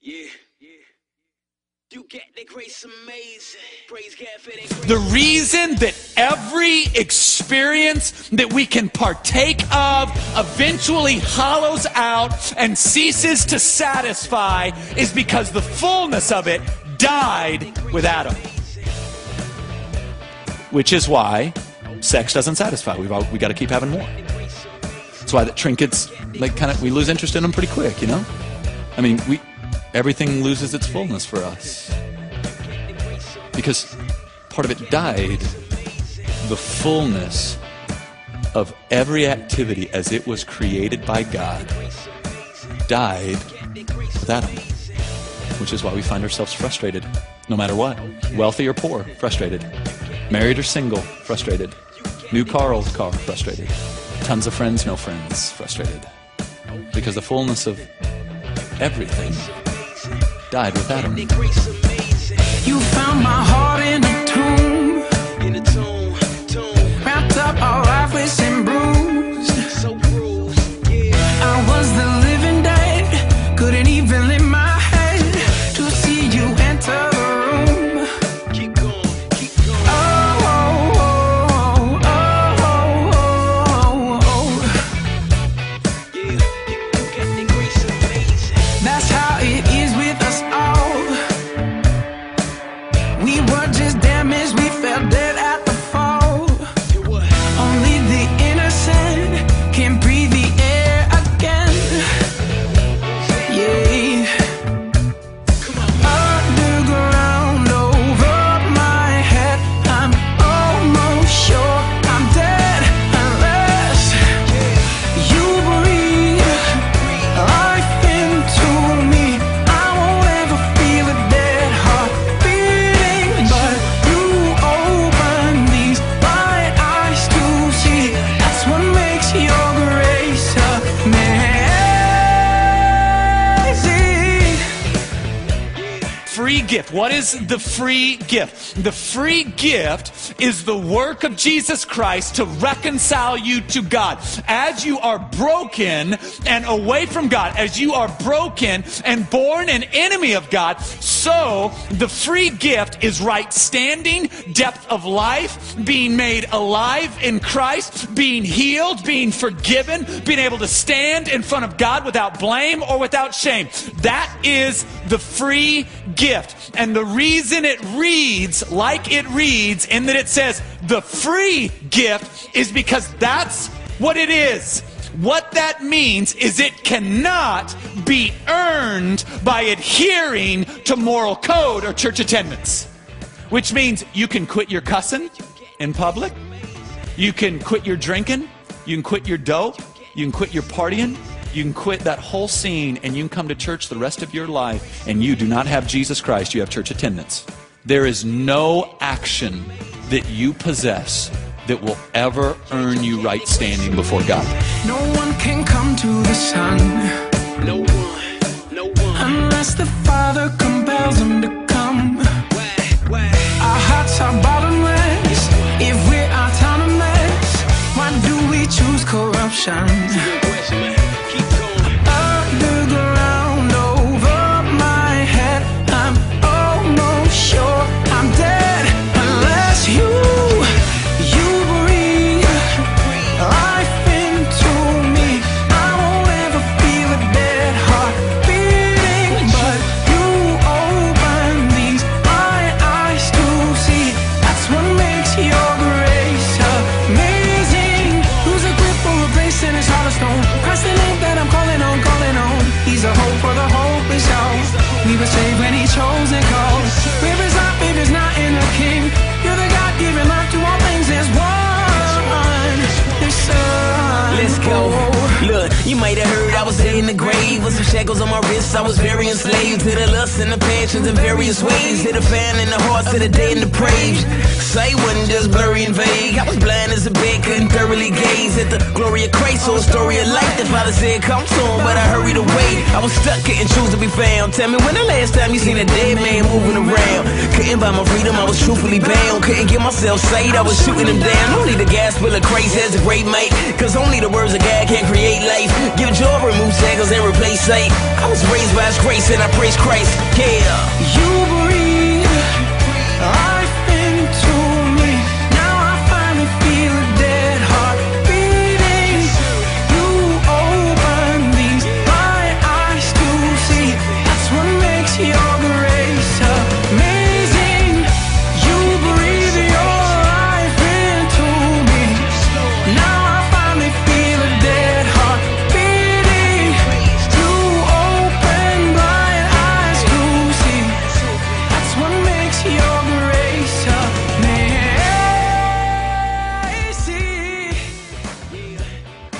Yeah. You get the grace amazing. Praise God for that grace. The reason that every experience that we can partake of eventually hollows out and ceases to satisfy is because the fullness of it died with Adam. Which is why sex doesn't satisfy. We got to keep having more. That's why the trinkets, we lose interest in them pretty quick, you know? I mean, everything loses its fullness for us because part of it died. The fullness of every activity as it was created by God died with Adam, which is why we find ourselves frustrated no matter what. Wealthy or poor, frustrated. Married or single, frustrated. New car, old car, frustrated. Tons of friends, no friends, frustrated. Because the fullness of everything died with Adam. You found my heart in a tomb, wrapped up all lifeless and bruised. I was the living dead, couldn't even lift my head to see you enter the room. That's how it is with us all. We were just damaged, we fell dead at the fall. Only the innocent can breathe the air again. Yeah. Underground over my head, I'm almost sure I'm dead unless you breathe life into me. I won't ever feel a dead heart beating, but you open these blind eyes to see. That's what makes your grace amazing. Free gift. What is the free gift? The free gift is the work of Jesus Christ to reconcile you to God. As you are broken and away from God, as you are broken and born an enemy of God, so the free gift is right standing, depth of life, being made alive in Christ, being healed, being forgiven, being able to stand in front of God without blame or without shame. That is the free gift. And the reason it reads like it reads in that it says the free gift is because that's what it is. What that means is it cannot be earned by adhering to moral code or church attendance. Which means you can quit your cussing in public. You can quit your drinking. You can quit your dope. You can quit your partying. You can quit that whole scene and you can come to church the rest of your life and you do not have Jesus Christ, you have church attendance. There is no action that you possess that will ever earn you right standing before God. No one can come to the Son, No one. unless the Father compels him to come. Why? Our hearts are bottomless if we're autonomous. Why do we choose corruption? Good question, man. Keep going. Underground over my head, I'm almost sure I'm dead unless you breathe life into me. I won't ever feel a dead heart beating, but you open these blind eyes to see. That's what makes your grace amazing. Lose a grip or a grace and it's heart of stone. Christ the name that I'm calling on. He's a hope for the hopeless, y'all. We were saved when he chose and called. Rivers not, baby's not in the King. You're the God-given life to all things. There's one, the Son. Let's go. Look, you might have heard I was in the grave with some shackles on my wrists. I was very enslaved to the lust and the passions in various ways. Hit a fan in the hearts of the dead and depraved. Sight wasn't just blurry and vague. I was blind as a bat, couldn't thoroughly gaze at the glory of Christ or a story of life. The Father said, come soon, but I hurried away. I was stuck, couldn't choose to be found. Tell me when the last time you seen a dead man moving around? Couldn't buy my freedom, I was truthfully bound. Couldn't get myself sight, I was shooting them down. Only the gospel of Christ has a great might, cause only the words of God can create life. Give joy, remove shackles and replace sight. I was raised by His grace and I praise Christ. Yeah. You breathe life into me. Now I finally feel a dead heart beating. You open these blind eyes to see. That's what makes your grace amazing. You breathe your life into me. Now I finally feel a dead heart beating. You open blind eyes to see. That's what makes your grace amazing.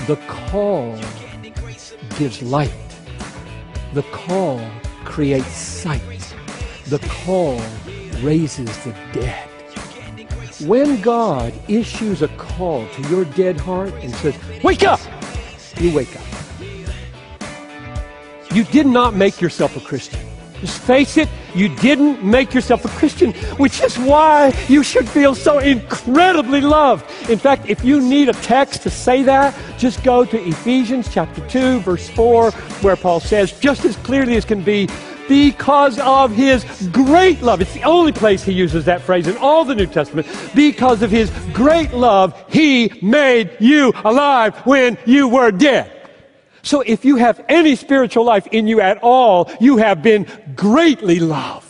The call gives light. The call creates sight. The call raises the dead. When God issues a call to your dead heart and says, wake up, you wake up. You did not make yourself a Christian. Just face it, you didn't make yourself a Christian, which is why you should feel so incredibly loved. In fact, if you need a text to say that, just go to Ephesians chapter 2, verse 4, where Paul says, just as clearly as can be, because of His great love. It's the only place he uses that phrase in all the New Testament. Because of His great love, He made you alive when you were dead. So if you have any spiritual life in you at all, you have been greatly loved.